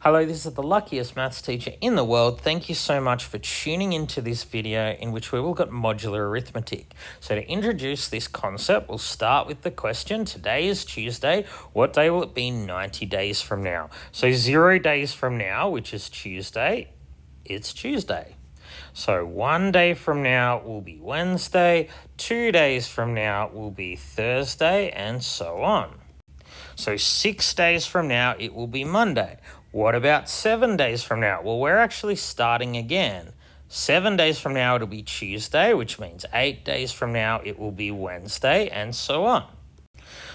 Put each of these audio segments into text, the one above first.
Hello, this is the luckiest maths teacher in the world. Thank you so much for tuning into this video in which we will look at modular arithmetic. So to introduce this concept, we'll start with the question. Today is Tuesday. What day will it be 90 days from now? So 0 days from now, which is Tuesday, it's Tuesday. So 1 day from now will be Wednesday, 2 days from now will be Thursday, and so on. So 6 days from now, it will be Monday. What about 7 days from now? Well, we're actually starting again. 7 days from now, it'll be Tuesday, which means 8 days from now, it will be Wednesday, and so on.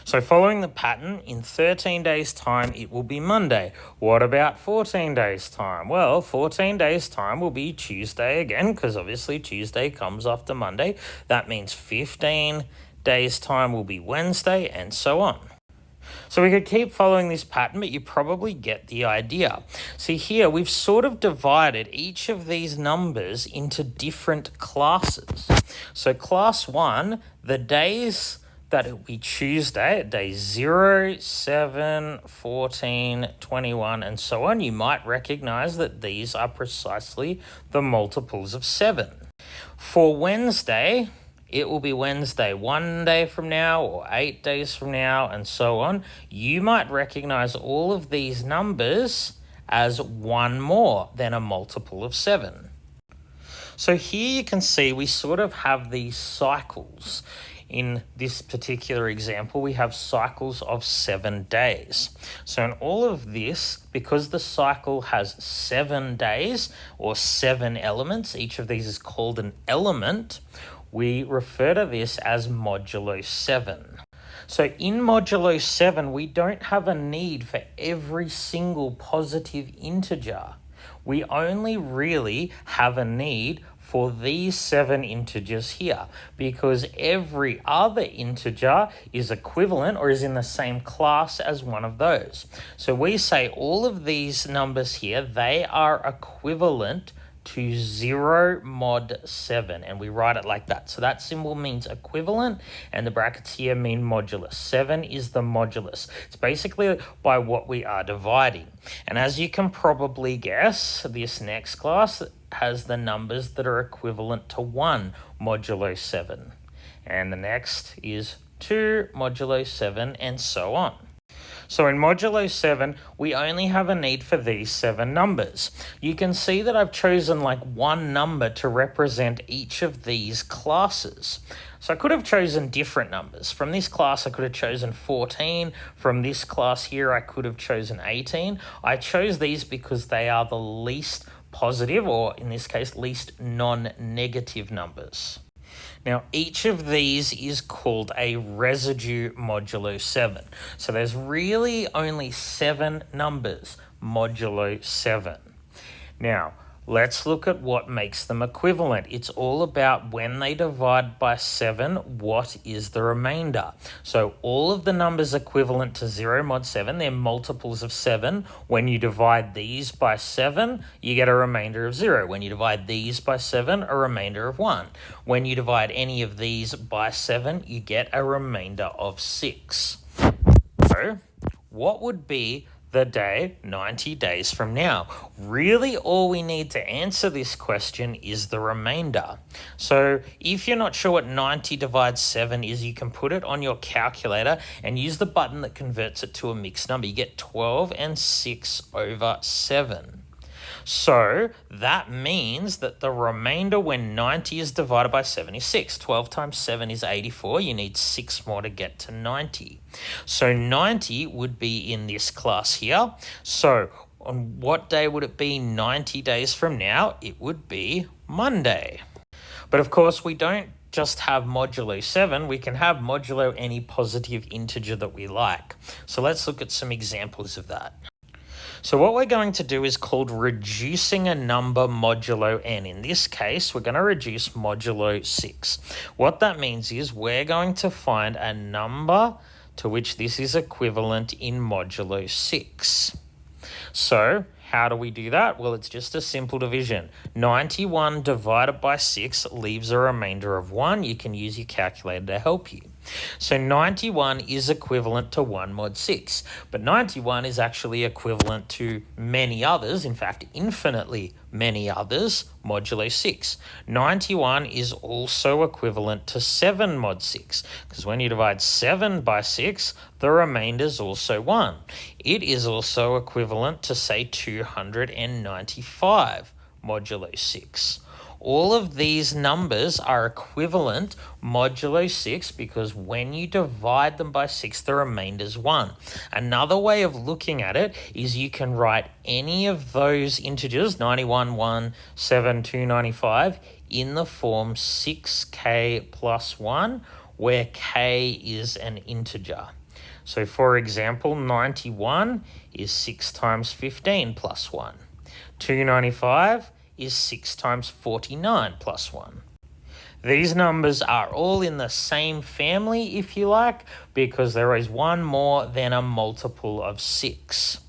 So following the pattern, in 13 days' time, it will be Monday. What about 14 days' time? Well, 14 days' time will be Tuesday again, because obviously Tuesday comes after Monday. That means 15 days' time will be Wednesday, and so on. So we could keep following this pattern, but you probably get the idea. See here, we've sort of divided each of these numbers into different classes. So class 1, the days that it will be Tuesday, days 0, 7, 14, 21, and so on, you might recognize that these are precisely the multiples of 7. For Wednesday, it will be Wednesday 1 day from now or 8 days from now and so on. You might recognize all of these numbers as one more than a multiple of 7. So here you can see we sort of have these cycles. In this particular example, we have cycles of 7 days. So in all of this, because the cycle has 7 days or 7 elements, each of these is called an element, we refer to this as modulo 7. So in modulo 7, we don't have a need for every single positive integer. We only really have a need for these 7 integers here, because every other integer is equivalent or is in the same class as one of those. So we say all of these numbers here, they are equivalent to 0 mod 7, and we write it like that. So that symbol means equivalent, and the brackets here mean modulus. 7 is the modulus. It's basically by what we are dividing. And as you can probably guess, this next class has the numbers that are equivalent to 1 modulo 7. And the next is 2 modulo 7, and so on. So in modulo 7, we only have a need for these 7 numbers. You can see that I've chosen like one number to represent each of these classes. So I could have chosen different numbers. From this class, I could have chosen 14. From this class here, I could have chosen 18. I chose these because they are the least positive, or in this case, least non-negative numbers. Now, each of these is called a residue modulo 7. So there's really only 7 numbers modulo 7. Now, let's look at what makes them equivalent. It's all about when they divide by 7, what is the remainder? So all of the numbers equivalent to 0 mod 7, they're multiples of 7. When you divide these by 7, you get a remainder of 0. When you divide these by 7, a remainder of 1. When you divide any of these by 7, you get a remainder of 6. So what would be the day 90 days from now? Really, all we need to answer this question is the remainder. So if you're not sure what 90 divides 7 is, you can put it on your calculator and use the button that converts it to a mixed number. You get 12 and 6 over 7. So that means that the remainder when 90 is divided by 7 is 6. 12 times 7 is 84. You need 6 more to get to 90. So 90 would be in this class here. So on what day would it be 90 days from now? It would be Monday. But of course, we don't just have modulo 7. We can have modulo any positive integer that we like. So let's look at some examples of that. So what we're going to do is called reducing a number modulo n. In this case, we're going to reduce modulo 6. What that means is we're going to find a number to which this is equivalent in modulo 6. So how do we do that? Well, it's just a simple division. 91 divided by 6 leaves a remainder of 1. You can use your calculator to help you. So 91 is equivalent to 1 mod 6, but 91 is actually equivalent to many others, in fact, infinitely many others, modulo 6. 91 is also equivalent to 7 mod 6, because when you divide 7 by 6, the remainder is also 1. It is also equivalent to, say, 295 modulo 6. All of these numbers are equivalent modulo 6 because when you divide them by 6, the remainder is 1. Another way of looking at it is you can write any of those integers, 91, 1, 7, 295, in the form 6k plus 1, where k is an integer. So for example, 91 is 6 times 15 plus 1. 295 is 6 times 49 plus 1. These numbers are all in the same family, if you like, because there is one more than a multiple of 6.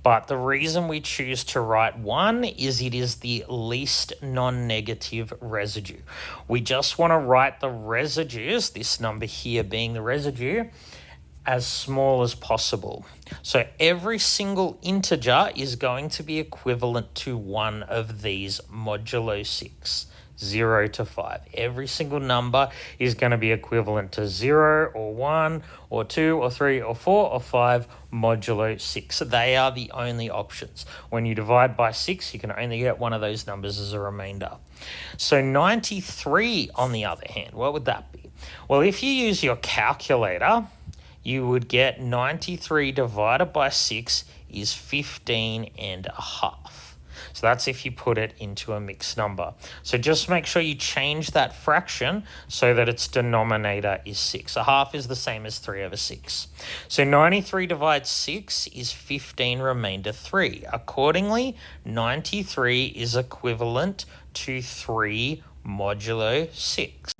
But the reason we choose to write 1 is it is the least non-negative residue. We just want to write the residues, this number here being the residue, as small as possible. So every single integer is going to be equivalent to one of these modulo 6, 0 to 5. Every single number is going to be equivalent to 0 or 1 or 2 or 3 or 4 or 5 modulo 6. They are the only options. When you divide by 6, you can only get one of those numbers as a remainder. So 93, on the other hand, what would that be? Well, if you use your calculator, you would get 93 divided by 6 is 15 and a half. So that's if you put it into a mixed number. So just make sure you change that fraction so that its denominator is 6. A half is the same as 3 over 6. So 93 divided 6 is 15 remainder 3. Accordingly, 93 is equivalent to 3 modulo 6.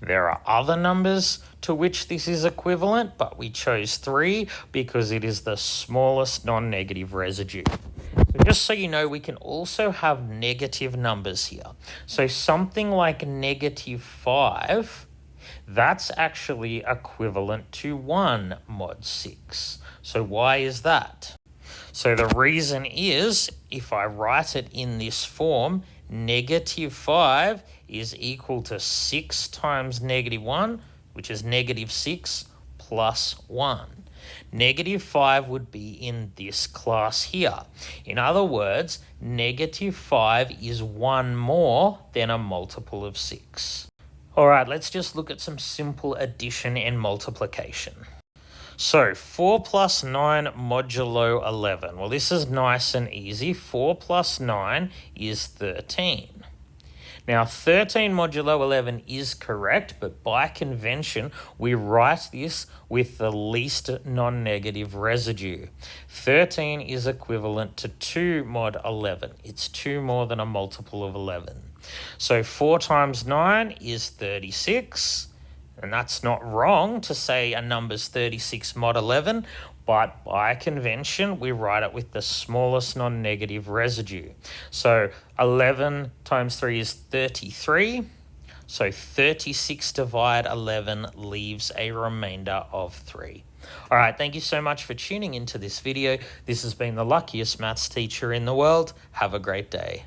There are other numbers to which this is equivalent, but we chose 3 because it is the smallest non-negative residue. So just so you know, we can also have negative numbers here. So something like negative 5, that's actually equivalent to 1 mod 6. So why is that? So the reason is, if I write it in this form, negative 5 is equal to 6 times negative 1, which is negative 6 plus 1. Negative 5 would be in this class here. In other words, negative 5 is 1 more than a multiple of 6. All right, let's just look at some simple addition and multiplication. So 4 plus 9 modulo 11. Well, this is nice and easy. 4 plus 9 is 13. Now, 13 modulo 11 is correct, but by convention, we write this with the least non-negative residue. 13 is equivalent to 2 mod 11. It's 2 more than a multiple of 11. So 4 times 9 is 36. And that's not wrong to say a number's 36 mod 11, but by convention, we write it with the smallest non-negative residue. So 11 times 3 is 33. So 36 divide 11 leaves a remainder of 3. All right, thank you so much for tuning into this video. This has been the luckiest maths teacher in the world. Have a great day.